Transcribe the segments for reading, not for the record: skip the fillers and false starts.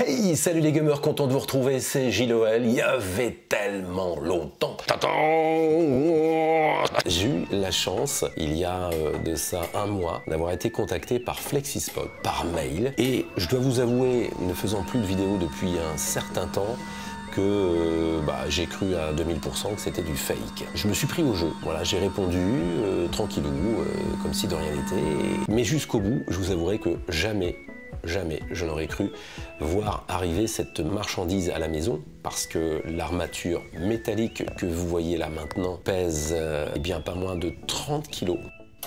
Hey, salut les gamers, content de vous retrouver, c'est JLOL. Il y avait tellement longtemps. J'ai eu la chance, il y a de ça un mois, d'avoir été contacté par Flexispot, par mail. Et je dois vous avouer, ne faisant plus de vidéos depuis un certain temps, que j'ai cru à 2000% que c'était du fake. Je me suis pris au jeu, voilà, j'ai répondu tranquillou, comme si de rien n'était. Mais jusqu'au bout, je vous avouerai que jamais je n'aurais cru voir arriver cette marchandise à la maison, parce que l'armature métallique que vous voyez là maintenant pèse bien pas moins de 30 kg.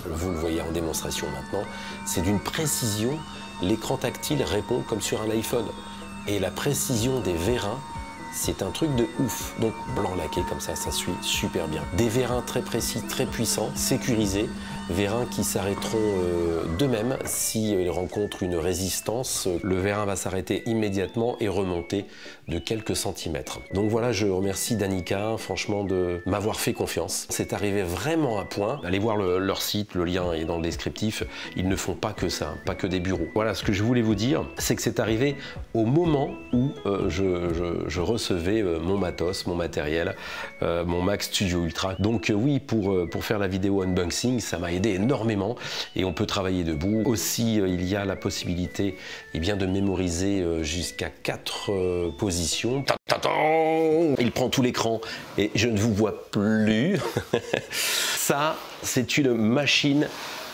Vous le voyez en démonstration maintenant. C'est d'une précision, l'écran tactile répond comme sur un iPhone. Et la précision des vérins, c'est un truc de ouf. Donc blanc laqué comme ça suit super bien. Des vérins très précis, très puissants, sécurisés. Vérins qui s'arrêteront d'eux-mêmes s'ils rencontrent une résistance. Le vérin va s'arrêter immédiatement et remonter de quelques centimètres. Donc voilà, je remercie Danica, franchement, de m'avoir fait confiance. C'est arrivé vraiment à point. Allez voir leur site, le lien est dans le descriptif. Ils ne font pas que ça, pas que des bureaux. Voilà, ce que je voulais vous dire, c'est que c'est arrivé au moment où je recevais mon matos, mon matériel, mon Mac Studio Ultra. Donc oui, pour faire la vidéo unboxing, ça m'a aidé énormément et on peut travailler debout. Aussi, il y a la possibilité de mémoriser jusqu'à 4 positions. Il prend tout l'écran et je ne vous vois plus. Ça, c'est une machine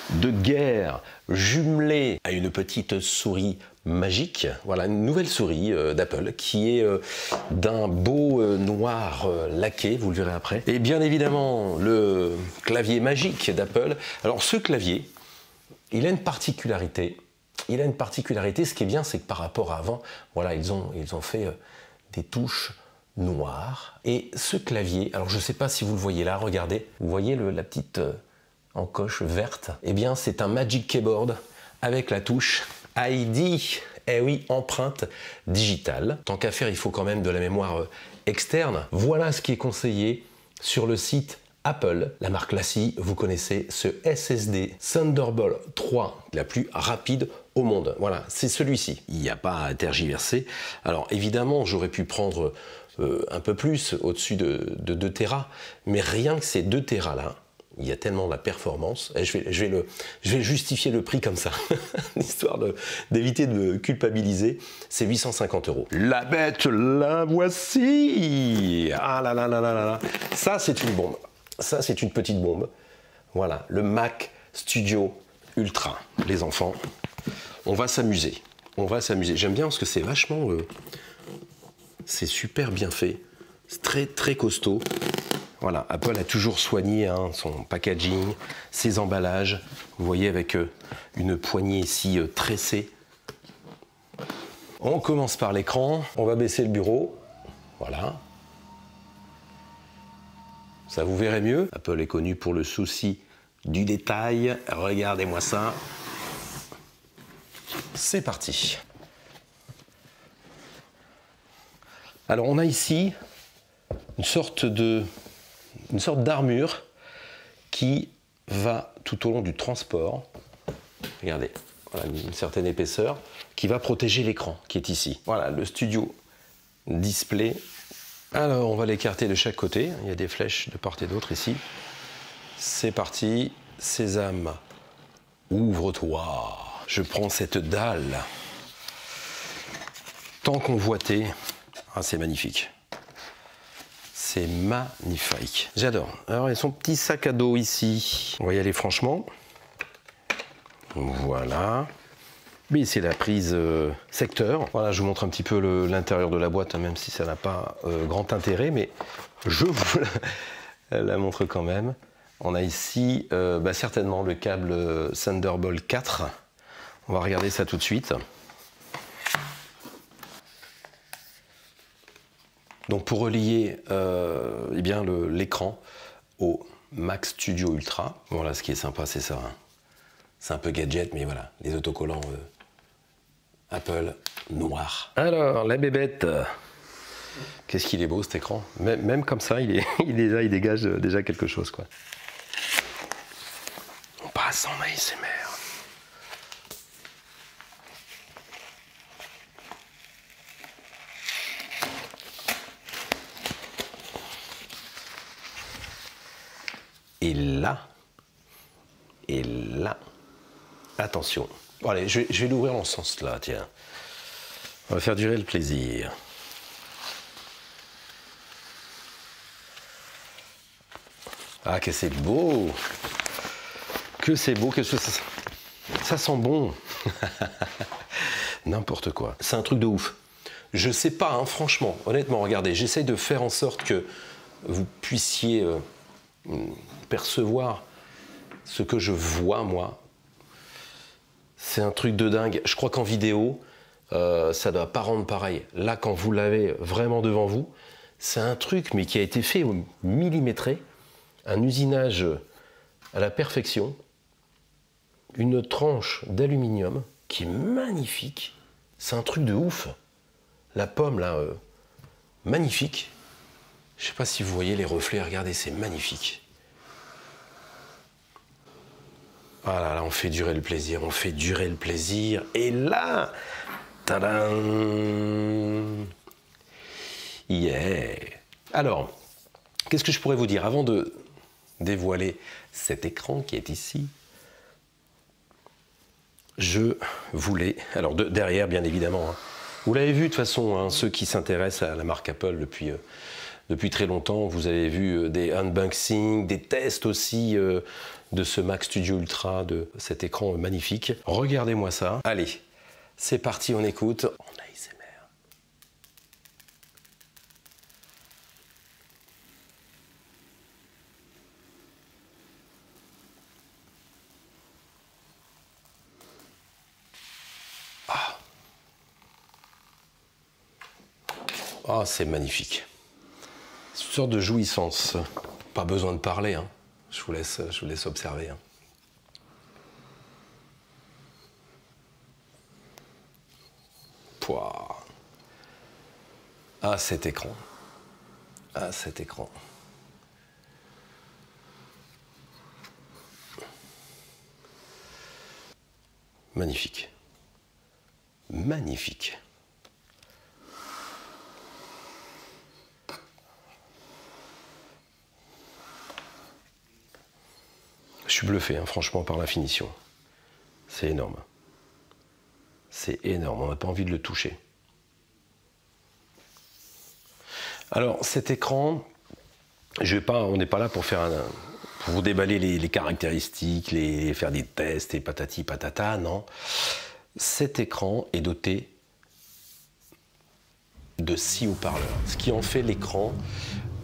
de guerre jumelée à une petite souris magique. Voilà, une nouvelle souris d'Apple qui est d'un beau noir laqué, vous le verrez après. Et bien évidemment, le clavier magique d'Apple. Alors ce clavier, il a une particularité. Ce qui est bien, c'est que par rapport à avant, voilà, ils ont fait des touches noires. Et ce clavier, alors je ne sais pas si vous le voyez là, regardez. Vous voyez la petite encoche verte? Eh bien, c'est un Magic Keyboard avec la touche ID, eh oui, empreinte digitale. Tant qu'à faire, il faut quand même de la mémoire externe. Voilà ce qui est conseillé sur le site Apple. La marque Lassie, vous connaissez ce SSD Thunderbolt 3, la plus rapide au monde. Voilà, c'est celui-ci. Il n'y a pas à tergiverser. Alors évidemment, j'aurais pu prendre un peu plus, au-dessus de 2 Tera, mais rien que ces 2 Tera là, il y a tellement de la performance. Et je vais justifier le prix comme ça, histoire d'éviter de me culpabiliser. C'est 850 €. La bête, la voici. Ah là là là là là. Ça, c'est une bombe. Ça, c'est une petite bombe. Voilà, le Mac Studio Ultra. Les enfants, on va s'amuser. J'aime bien parce que c'est vachement... c'est super bien fait. C'est très très costaud. Voilà, Apple a toujours soigné son packaging, ses emballages. Vous voyez, avec une poignée ici tressée. On commence par l'écran. On va baisser le bureau. Voilà. Ça vous verrez mieux. Apple est connu pour le souci du détail. Regardez-moi ça. C'est parti. Alors, on a ici une sorte d'armure qui va tout au long du transport, regardez, voilà, une certaine épaisseur, qui va protéger l'écran qui est ici. Voilà, le Studio Display. Alors, on va l'écarter de chaque côté. Il y a des flèches de part et d'autre ici. C'est parti. Sésame, ouvre-toi. Je prends cette dalle. Tant convoité. Ah, c'est magnifique. C'est magnifique. J'adore. Alors, il y a son petit sac à dos ici. On va y aller franchement. Voilà. Mais c'est la prise secteur. Voilà, je vous montre un petit peu l'intérieur de la boîte, même si ça n'a pas grand intérêt, mais je vous la montre quand même. On a ici certainement le câble Thunderbolt 4. On va regarder ça tout de suite. Donc pour relier l'écran au Mac Studio Ultra, voilà, ce qui est sympa, c'est ça. C'est un peu gadget, mais voilà, les autocollants Apple noir. Alors, la bébête, qu'est-ce qu'il est beau cet écran. Même comme ça, il dégage déjà quelque chose, quoi. On passe en ASMR. Et là, et là, attention. Bon, allez, je vais l'ouvrir en ce sens-là, tiens. On va faire durer le plaisir. Ah, que c'est beau! Que c'est beau, que ça sent bon. N'importe quoi. C'est un truc de ouf. Je sais pas, hein, franchement, honnêtement, regardez, j'essaye de faire en sorte que vous puissiez percevoir ce que je vois, moi. C'est un truc de dingue. Je crois qu'en vidéo, ça ne doit pas rendre pareil. Là, quand vous l'avez vraiment devant vous, c'est un truc, mais qui a été fait au millimétré, un usinage à la perfection, une tranche d'aluminium qui est magnifique. C'est un truc de ouf. La pomme, là, magnifique. Je ne sais pas si vous voyez les reflets, regardez, c'est magnifique. Voilà, là, on fait durer le plaisir, on fait durer le plaisir. Et là, tadam! Yeah! Alors, qu'est-ce que je pourrais vous dire avant de dévoiler cet écran qui est ici? Je voulais, alors derrière bien évidemment, hein, vous l'avez vu de toute façon, hein, ceux qui s'intéressent à la marque Apple depuis très longtemps, vous avez vu des unboxings, des tests aussi de ce Mac Studio Ultra, de cet écran magnifique. Regardez-moi ça. Allez, c'est parti, on écoute. En ASMR. Ah, c'est magnifique. C'est une sorte de jouissance. Pas besoin de parler, hein. Je vous laisse observer. Hein. Pouah. Ah, cet écran. Ah, cet écran. Magnifique. Magnifique. Je suis bluffé, hein, franchement, par la finition. C'est énorme. C'est énorme, on n'a pas envie de le toucher. Alors, cet écran, on n'est pas là pour faire pour vous déballer les caractéristiques, faire des tests et patati patata, non. Cet écran est doté de 6 haut-parleurs, ce qui en fait l'écran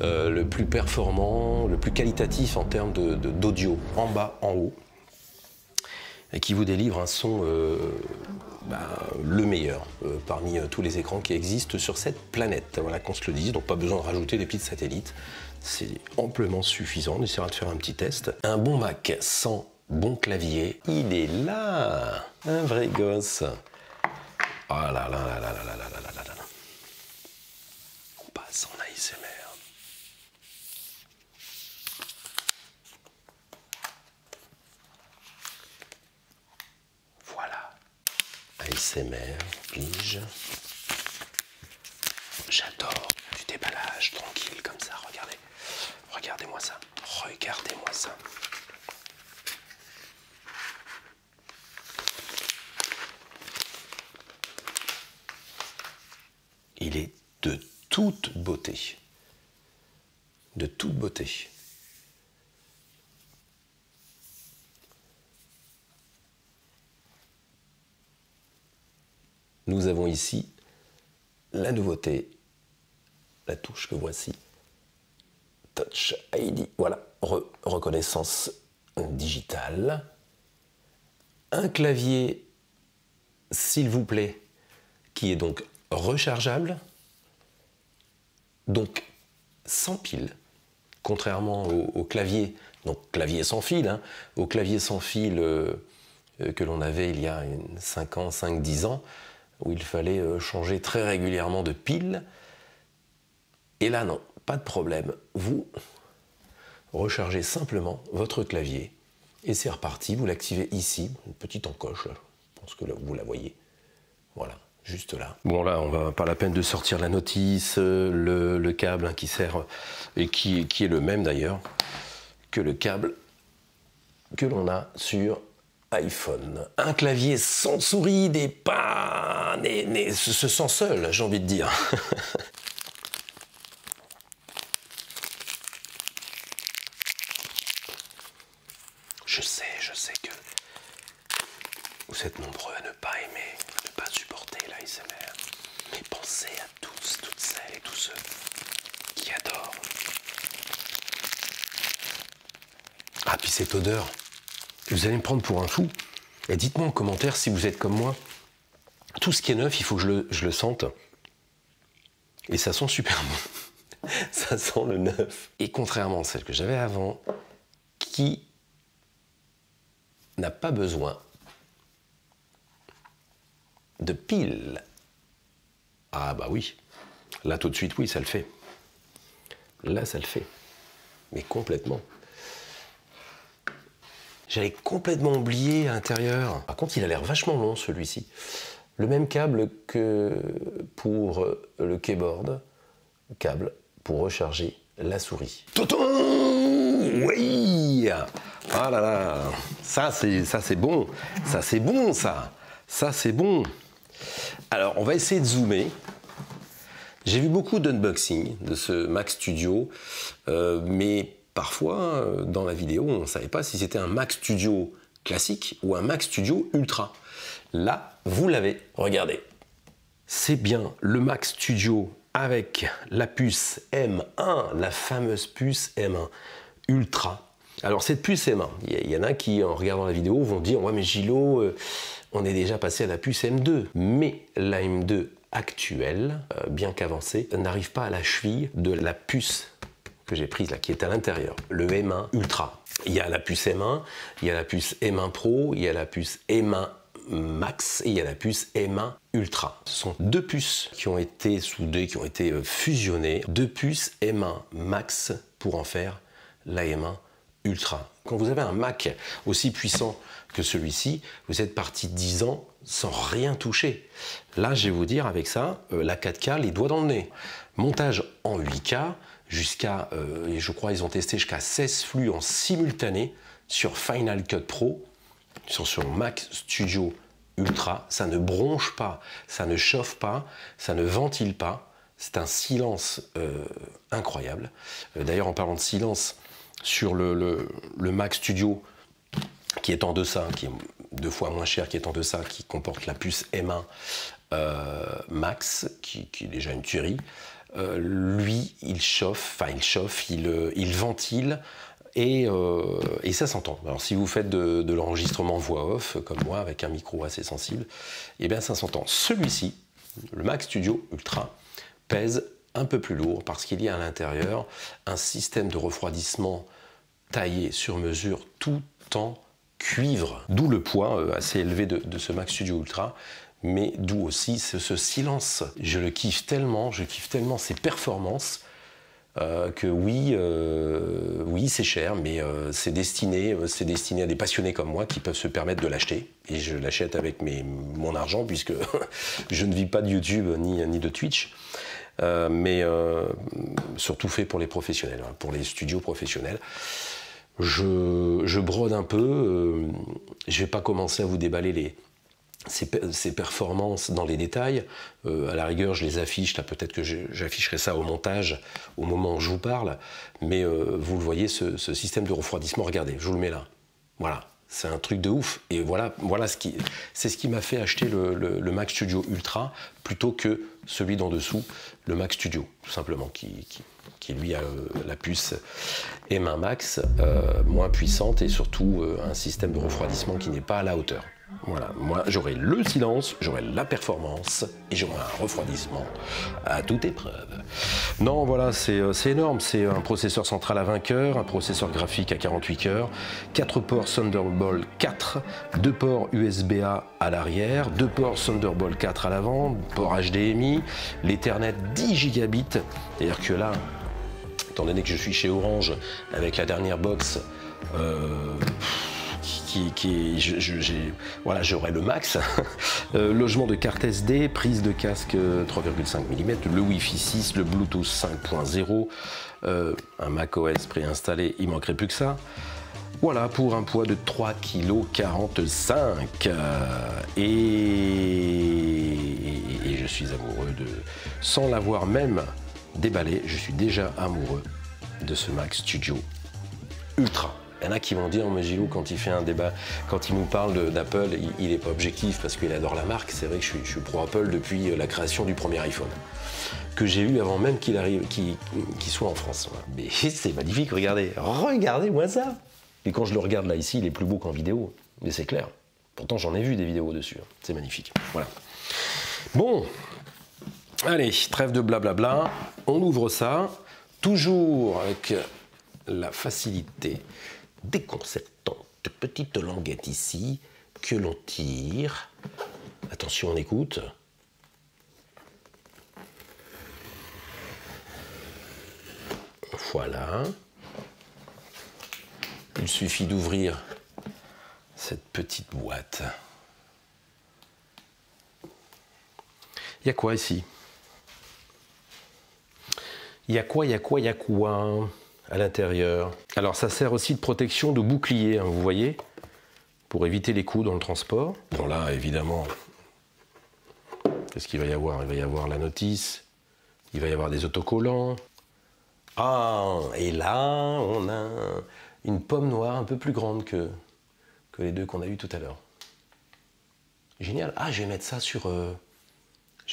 le plus performant, le plus qualitatif en termes d'audio, en bas, en haut, et qui vous délivre un son le meilleur parmi tous les écrans qui existent sur cette planète. Voilà, qu'on se le dise, donc pas besoin de rajouter des petites satellites, c'est amplement suffisant. On essaiera de faire un petit test. Un bon Mac sans bon clavier, il est là, un vrai gosse. Oh là là là là là là là là là là là. On passe en ASMR. ASMR, oblige. J'adore du déballage tranquille comme ça, regardez. Regardez-moi ça. Regardez-moi ça. Il est de toute beauté. De toute beauté. Nous avons ici la nouveauté, la touche que voici, Touch ID, voilà, reconnaissance digitale, un clavier, s'il vous plaît, qui est donc rechargeable, donc sans pile, contrairement au clavier, donc clavier sans fil, hein, au clavier sans fil que l'on avait il y a 5 ans, 5-10 ans, où il fallait changer très régulièrement de pile. Et là, non, pas de problème. Vous rechargez simplement votre clavier et c'est reparti. Vous l'activez ici, une petite encoche, là. Je pense que là, vous la voyez. Voilà, juste là. Bon, là, on va pas la peine de sortir la notice, le câble hein, qui sert et qui est le même d'ailleurs. que le câble que l'on a sur iPhone. Un clavier sans souris n'est pas... se sent seul, j'ai envie de dire. Je sais que vous êtes nombreux à ne pas aimer, ne pas supporter l'ASMR. Mais pensez à tous, toutes celles et tous ceux qui adorent. Ah, puis cette odeur, vous allez me prendre pour un fou. Et dites-moi en commentaire si vous êtes comme moi. Tout ce qui est neuf, il faut que je le sente. Et ça sent super bon. Ça sent le neuf. Et contrairement à celle que j'avais avant, qui n'a pas besoin de pile. Ah bah oui, là tout de suite, oui, ça le fait. Là, ça le fait. Mais complètement. J'avais complètement oublié à l'intérieur. Par contre, il a l'air vachement long, celui-ci. Le même câble que pour le keyboard, câble pour recharger la souris. Toton! Oui! Ah là là! Ça c'est bon! Ça c'est bon, ça! Ça c'est bon! Alors, on va essayer de zoomer. J'ai vu beaucoup d'unboxing de ce Mac Studio, mais parfois, dans la vidéo, on ne savait pas si c'était un Mac Studio classique ou un Mac Studio Ultra. Là, vous l'avez. Regardez. C'est bien le Mac Studio avec la puce M1, la fameuse puce M1 Ultra. Alors, cette puce M1, il y en a qui, en regardant la vidéo, vont dire « Ouais, mais Gillo, on est déjà passé à la puce M2. » Mais la M2 actuelle, bien qu'avancée, n'arrive pas à la cheville de la puce que j'ai prise là, qui est à l'intérieur, le M1 Ultra. Il y a la puce M1, il y a la puce M1 Pro, il y a la puce M1 Max et il y a la puce M1 Ultra. Ce sont deux puces qui ont été soudées, qui ont été fusionnées, deux puces M1 Max pour en faire la M1 Ultra. Quand vous avez un Mac aussi puissant que celui-ci, vous êtes parti 10 ans sans rien toucher. Là, je vais vous dire, avec ça, la 4K, les doigts dans le nez. Montage en 8K, jusqu'à, je crois, ils ont testé jusqu'à 16 flux en simultané sur Final Cut Pro, sur Mac Studio Ultra. Ça ne bronche pas, ça ne chauffe pas, ça ne ventile pas. C'est un silence incroyable. D'ailleurs, en parlant de silence, sur le Mac Studio, qui est en deçà, qui est 2 fois moins cher, qui est en deçà, qui comporte la puce M1 Max, qui est déjà une tuerie, lui, il chauffe, il ventile, et ça s'entend. Alors si vous faites de l'enregistrement voix off, comme moi, avec un micro assez sensible, eh bien ça s'entend. Celui-ci, le Mac Studio Ultra, pèse un peu plus lourd parce qu'il y a à l'intérieur un système de refroidissement taillé sur mesure tout en cuivre. D'où le poids assez élevé de ce Mac Studio Ultra, mais d'où aussi ce silence. Je kiffe tellement ses performances, que oui, c'est cher, mais c'est destiné à des passionnés comme moi qui peuvent se permettre de l'acheter. Et je l'achète avec mon argent, puisque je ne vis pas de YouTube ni de Twitch. Mais surtout fait pour les professionnels, pour les studios professionnels. Je brode un peu, je ne vais pas commencer à vous déballer ces performances dans les détails. À la rigueur, je les affiche, là peut-être que j'afficherai ça au montage, au moment où je vous parle, mais vous le voyez, ce système de refroidissement, regardez, je vous le mets là, voilà. C'est un truc de ouf, et voilà c'est ce qui m'a fait acheter le Mac Studio Ultra plutôt que celui d'en dessous, le Mac Studio, tout simplement, qui lui a la puce M1 Max, moins puissante, et surtout un système de refroidissement qui n'est pas à la hauteur. Voilà, moi j'aurai le silence, j'aurai la performance et j'aurai un refroidissement à toute épreuve. Non, voilà, c'est énorme, c'est un processeur central à 20 cœurs, un processeur graphique à 48 cœurs, 4 ports Thunderbolt 4, 2 ports USB-A à l'arrière, 2 ports Thunderbolt 4 à l'avant, port HDMI, l'Ethernet 10 gigabits, c'est-à-dire que là, étant donné que je suis chez Orange avec la dernière box, voilà, j'aurai le max. Logement de carte SD, prise de casque 3,5 mm, le Wi-Fi 6, le Bluetooth 5.0, un macOS préinstallé, il manquerait plus que ça. Voilà, pour un poids de 3,45 kg. Et je suis amoureux de... Sans l'avoir même déballé, je suis déjà amoureux de ce Mac Studio Ultra. Il y en a qui vont dire, mais Gilou, quand il fait un débat, quand il nous parle d'Apple, il n'est pas objectif parce qu'il adore la marque. C'est vrai que je suis pro Apple depuis la création du premier iPhone, que j'ai eu avant même qu'il soit en France. Mais c'est magnifique, regardez-moi ça. Et quand je le regarde là, ici, il est plus beau qu'en vidéo. Mais c'est clair. Pourtant, j'en ai vu des vidéos dessus. C'est magnifique. Voilà. Bon. Allez, trêve de blablabla. On ouvre ça. Toujours avec la facilité déconcertante de petite languette ici que l'on tire. Attention, on écoute. Voilà. Il suffit d'ouvrir cette petite boîte. Il y a quoi ici? Il y a quoi à l'intérieur? Alors ça sert aussi de protection de bouclier, hein, vous voyez, pour éviter les coups dans le transport. Bon là, évidemment, qu'est-ce qu'il va y avoir? Il va y avoir la notice, il va y avoir des autocollants. Ah, et là, on a une pomme noire un peu plus grande que les deux qu'on a eu tout à l'heure. Génial. Ah, je vais mettre ça je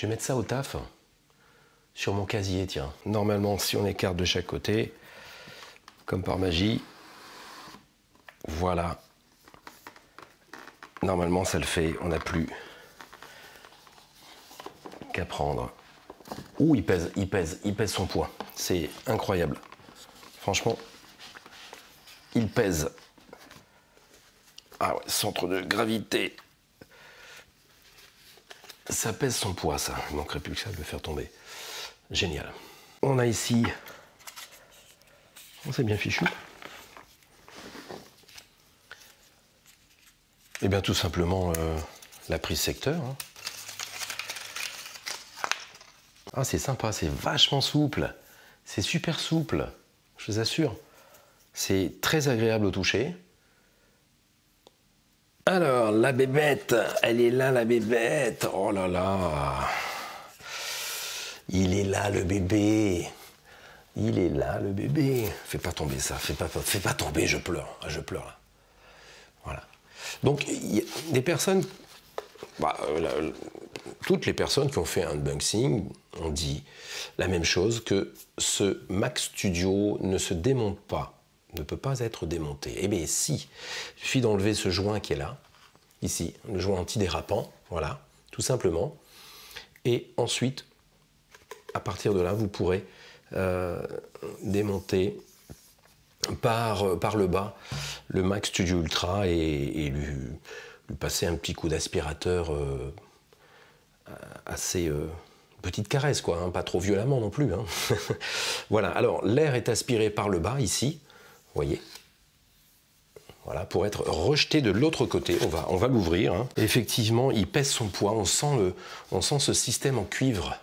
vais mettre ça au taf. Sur mon casier, tiens. Normalement, si on écarte de chaque côté, comme par magie, voilà. Normalement, ça le fait. On n'a plus qu'à prendre. Ouh, il pèse son poids. C'est incroyable. Franchement, il pèse. Ah ouais, centre de gravité. Ça pèse son poids, ça. Il ne manquerait plus que ça de le faire tomber. Génial. On a ici... Oh, c'est bien fichu. Eh bien, tout simplement, la prise secteur. Hein. Ah, c'est sympa, c'est vachement souple. C'est super souple, je vous assure. C'est très agréable au toucher. Alors, la bébête, elle est là, la bébête. Oh là là. Il est là, le bébé. Il est là, le bébé. Fais pas tomber ça, fais pas tomber, je pleure. Ah, je pleure là. Voilà. Donc, il y a des personnes... toutes les personnes qui ont fait un unboxing ont dit la même chose, que ce Mac Studio ne se démonte pas, ne peut pas être démonté. Eh bien si, il suffit d'enlever ce joint qui est là, ici, le joint antidérapant, voilà, tout simplement. Et ensuite, à partir de là, vous pourrez démonter par le bas le Mac Studio Ultra et lui passer un petit coup d'aspirateur assez petite caresse, quoi, hein, pas trop violemment non plus. Hein. Voilà, alors l'air est aspiré par le bas, ici, vous voyez. Voilà, pour être rejeté de l'autre côté. On va l'ouvrir. Hein. Effectivement, il pèse son poids. On sent ce système en cuivre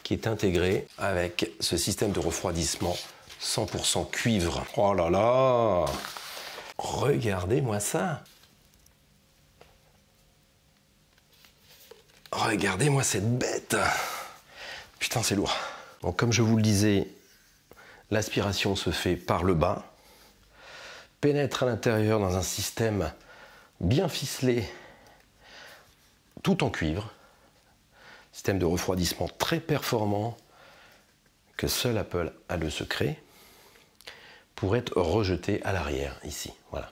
qui est intégré avec ce système de refroidissement 100% cuivre. Oh là là! Regardez-moi ça! Regardez-moi cette bête! Putain, c'est lourd. Donc, comme je vous le disais, l'aspiration se fait par le bas, pénètre à l'intérieur dans un système bien ficelé, tout en cuivre, système de refroidissement très performant que seul Apple a le secret, pour être rejeté à l'arrière, ici. Voilà.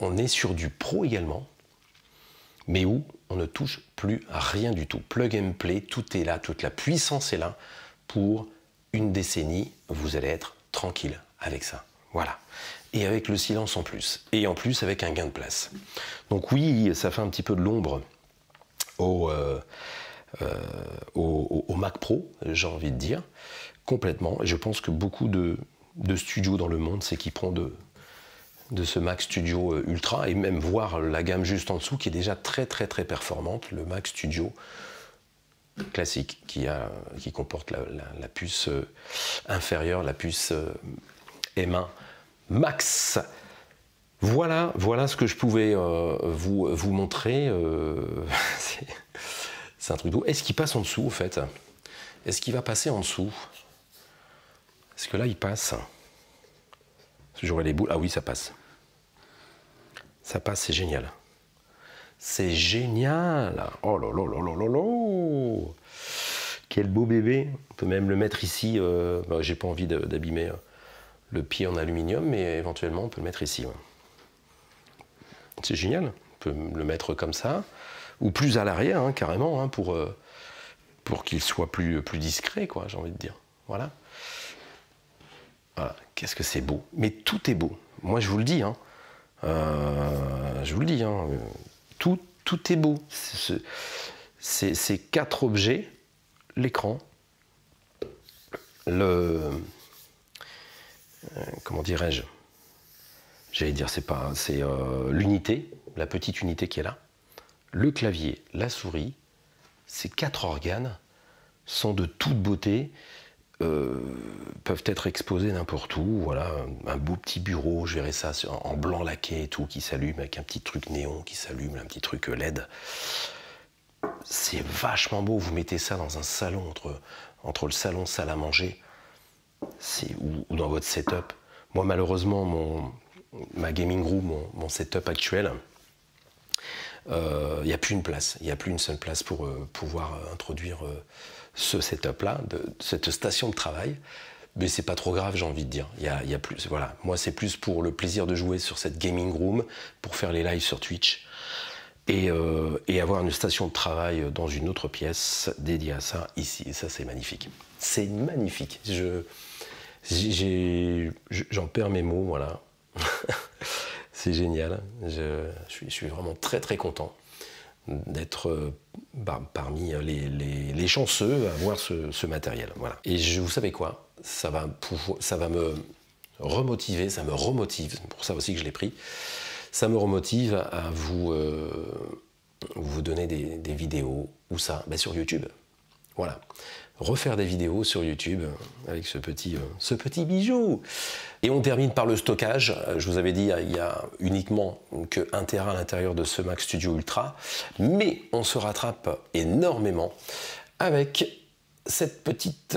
On est sur du pro également, mais où on ne touche plus à rien du tout. Plug and play, tout est là, toute la puissance est là. Pour une décennie, vous allez être tranquille avec ça. Voilà. Et avec le silence en plus. Et en plus avec un gain de place. Donc oui, ça fait un petit peu de l'ombre au Mac Pro, j'ai envie de dire. complètement. Et je pense que beaucoup de studios dans le monde s'équiperont de ce Mac Studio Ultra, et même voir la gamme juste en dessous qui est déjà très performante, le Mac Studio classique qui comporte la puce inférieure, la puce M1 Max. Voilà ce que je pouvais vous montrer. C'est un truc d'eau. Est-ce qu'il passe en dessous, au fait? Est-ce qu'il va passer en dessous? Est-ce que là, il passe? J'aurai les boules. Ah oui, ça passe. Ça passe, c'est génial. C'est génial. Oh là là là là là là. Quel beau bébé. On peut même le mettre ici. J'ai pas envie d'abîmer le pied en aluminium, mais éventuellement, on peut le mettre ici. Ouais. C'est génial. On peut le mettre comme ça. Ou plus à l'arrière, hein, carrément, hein, pour qu'il soit plus discret, quoi, j'ai envie de dire. Voilà. Voilà. Qu'est-ce que c'est beau. Mais tout est beau. Moi, je vous le dis. Hein. Je vous le dis. Hein. Tout est beau. Ces 4 objets, l'écran, comment dirais-je? J'allais dire, c'est l'unité, la petite unité qui est là. Le clavier, la souris, ces 4 organes sont de toute beauté, peuvent être exposés n'importe où. Voilà, un beau petit bureau, je verrai ça en blanc laqué et tout, qui s'allume avec un petit truc néon qui s'allume, un petit truc LED. C'est vachement beau. Vous mettez ça dans un salon, entre le salon, salle à manger, ou dans votre setup. Moi, malheureusement, ma gaming room, mon setup actuel, il n'y a plus une place, il n'y a plus une seule place pour pouvoir introduire ce setup-là, cette station de travail. Mais c'est pas trop grave, j'ai envie de dire. Il y a plus, voilà. Moi, c'est plus pour le plaisir de jouer sur cette gaming room, pour faire les lives sur Twitch, et avoir une station de travail dans une autre pièce dédiée à ça, ici. Et ça, c'est magnifique. C'est magnifique. J'en perds mes mots, voilà. C'est génial. Je suis vraiment très content d'être parmi les chanceux à avoir ce matériel. Voilà. Et vous savez quoi? Ça va me remotiver, ça me remotive, c'est pour ça aussi que je l'ai pris. Ça me remotive à vous donner des vidéos. Où ça? Ben, sur YouTube. Voilà. Refaire des vidéos sur YouTube avec ce petit bijou. Et on termine par le stockage. Je vous avais dit, il y a uniquement que 1 Tera à l'intérieur de ce Mac Studio Ultra, mais on se rattrape énormément avec cette petite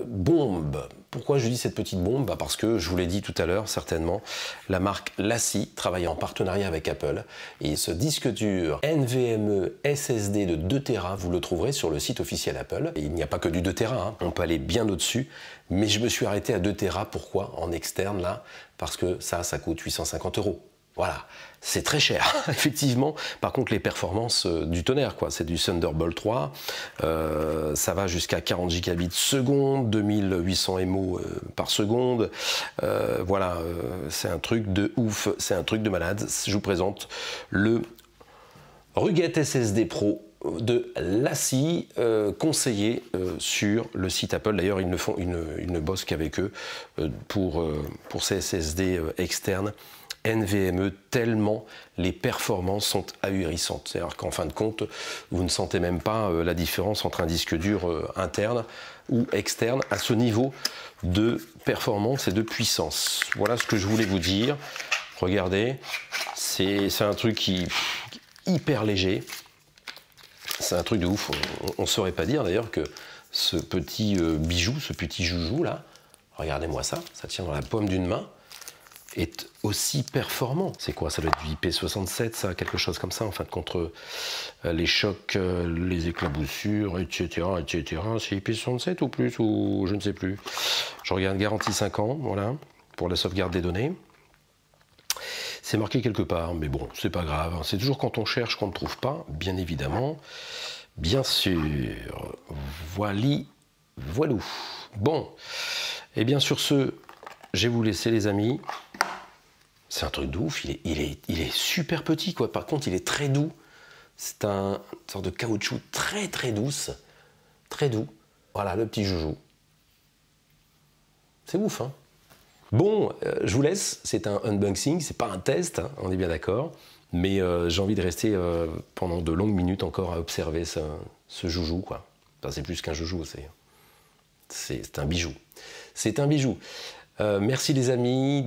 bombe. Pourquoi je dis cette petite bombe? Parce que, je vous l'ai dit tout à l'heure, certainement, la marque LaCie travaille en partenariat avec Apple. Et ce disque dur NVMe SSD de 2 Tera, vous le trouverez sur le site officiel Apple. Et il n'y a pas que du 2 Tera, hein. On peut aller bien au-dessus. Mais je me suis arrêté à 2 Tera. Pourquoi? En externe, là, parce que ça coûte 850 €. Voilà, c'est très cher, effectivement. Par contre, les performances du tonnerre, quoi. C'est du Thunderbolt 3, ça va jusqu'à 40 gigabits seconde, 2800 MO par seconde. Voilà, c'est un truc de ouf, c'est un truc de malade. Je vous présente le Rugged SSD Pro de LaCie, conseillé sur le site Apple. D'ailleurs, ils ne bossent qu'avec eux pour ces SSD externes NVMe, tellement les performances sont ahurissantes. C'est-à-dire qu'en fin de compte, vous ne sentez même pas la différence entre un disque dur interne ou externe à ce niveau de performance et de puissance. Voilà ce que je voulais vous dire. Regardez, c'est un truc qui est hyper léger. C'est un truc de ouf. On ne saurait pas dire d'ailleurs que ce petit bijou, ce petit joujou là, regardez-moi ça, ça tient dans la paume d'une main, est aussi performant. C'est quoi? Ça doit être du IP67, ça, quelque chose comme ça, enfin, contre les chocs, les éclaboussures, etc., etc. C'est IP67 ou plus, ou je ne sais plus. Je regarde garantie 5 ans, voilà, pour la sauvegarde des données. C'est marqué quelque part, mais bon, c'est pas grave. C'est toujours quand on cherche qu'on ne trouve pas, bien évidemment. Bien sûr. Voilou. Bon. Et bien sur ce, je vais vous laisser, les amis. C'est un truc de ouf, il est super petit, quoi. Par contre, il est très doux. C'est une sorte de caoutchouc très douce. Très doux. Voilà, le petit joujou. C'est ouf, hein. Bon, je vous laisse, c'est un unboxing, c'est pas un test, hein, on est bien d'accord, mais j'ai envie de rester pendant de longues minutes encore à observer ce joujou, quoi. Enfin, c'est plus qu'un joujou, c'est un bijou. C'est un bijou. Merci les amis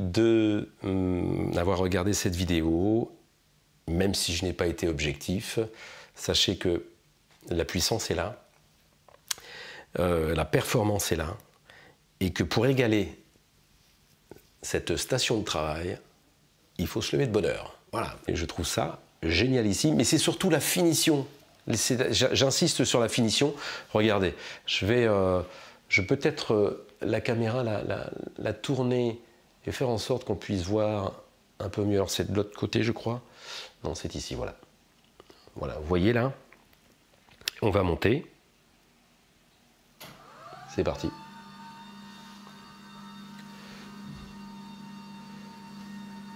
d'avoir regardé cette vidéo, même si je n'ai pas été objectif. Sachez que la puissance est là, la performance est là, et que pour égaler cette station de travail, il faut se lever de bonne heure. Voilà, et je trouve ça génialissime, mais c'est surtout la finition. J'insiste sur la finition. Regardez, je vais peut-être la caméra la tourner et faire en sorte qu'on puisse voir un peu mieux. Alors c'est de l'autre côté, je crois. Non, c'est ici, voilà. Voilà, vous voyez là, on va monter. C'est parti.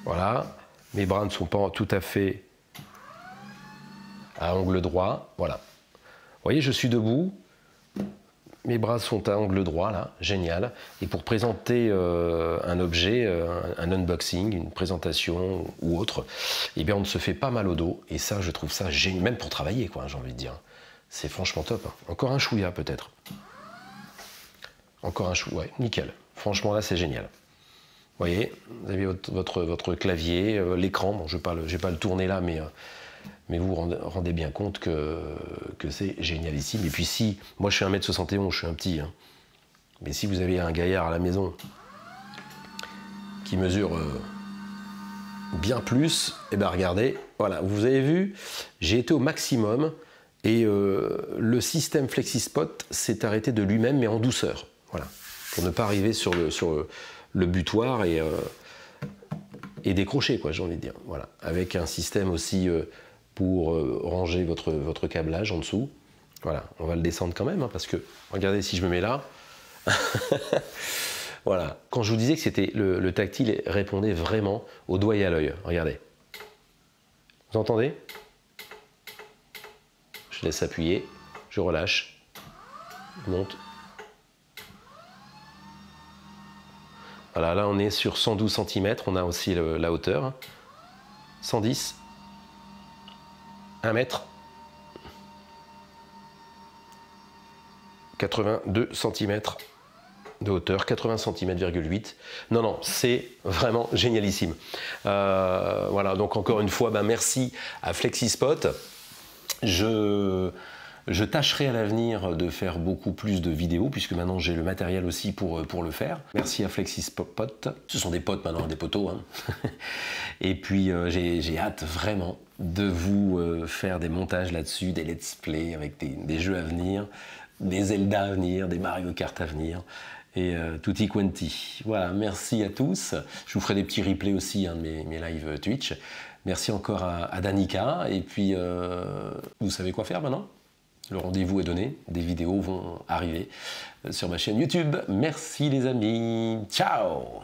Voilà, mes bras ne sont pas tout à fait à angle droit. Voilà. Vous voyez, je suis debout. Mes bras sont à angle droit, là. Génial. Et pour présenter un objet, un unboxing, une présentation ou autre, eh bien, on ne se fait pas mal au dos. Et ça, je trouve ça génial. Même pour travailler, quoi, j'ai envie de dire. C'est franchement top. Encore un chouïa, peut-être. Encore un chouïa. Ouais, nickel. Franchement, là, c'est génial. Vous voyez, vous avez votre clavier, l'écran. Bon, je ne vais pas le tourner là, mais vous vous rendez bien compte que c'est génialissime. Et puis si, moi je suis 1m71, je suis un petit, hein, mais si vous avez un gaillard à la maison qui mesure bien plus, et bien regardez, voilà, vous avez vu, j'ai été au maximum et le système FlexiSpot s'est arrêté de lui-même, mais en douceur, voilà, pour ne pas arriver sur le butoir et décrocher, quoi, j'ai envie de dire, voilà, avec un système aussi pour ranger votre câblage en dessous. Voilà, on va le descendre quand même, hein, parce que, regardez, si je me mets là, voilà. Quand je vous disais que c'était le tactile répondait vraiment au doigt et à l'œil, regardez. Vous entendez? Je laisse appuyer, je relâche, je monte. Voilà, là on est sur 112 cm, on a aussi la hauteur. 110, 1 mètre, 82 cm de hauteur, 80 cm,8. Non, non, c'est vraiment génialissime. Voilà, donc encore une fois, ben, merci à FlexiSpot. Je tâcherai à l'avenir de faire beaucoup plus de vidéos, puisque maintenant j'ai le matériel aussi pour le faire. Merci à FlexiSpot. Ce sont des potes maintenant, des poteaux. Hein. Et puis j'ai hâte vraiment de vous faire des montages là-dessus, des let's play avec des jeux à venir, des Zelda à venir, des Mario Kart à venir. Et tutti quanti. Voilà, merci à tous. Je vous ferai des petits replays aussi, hein, de mes lives Twitch. Merci encore à Danica. Et puis, vous savez quoi faire maintenant? Le rendez-vous est donné. Des vidéos vont arriver sur ma chaîne YouTube. Merci les amis. Ciao!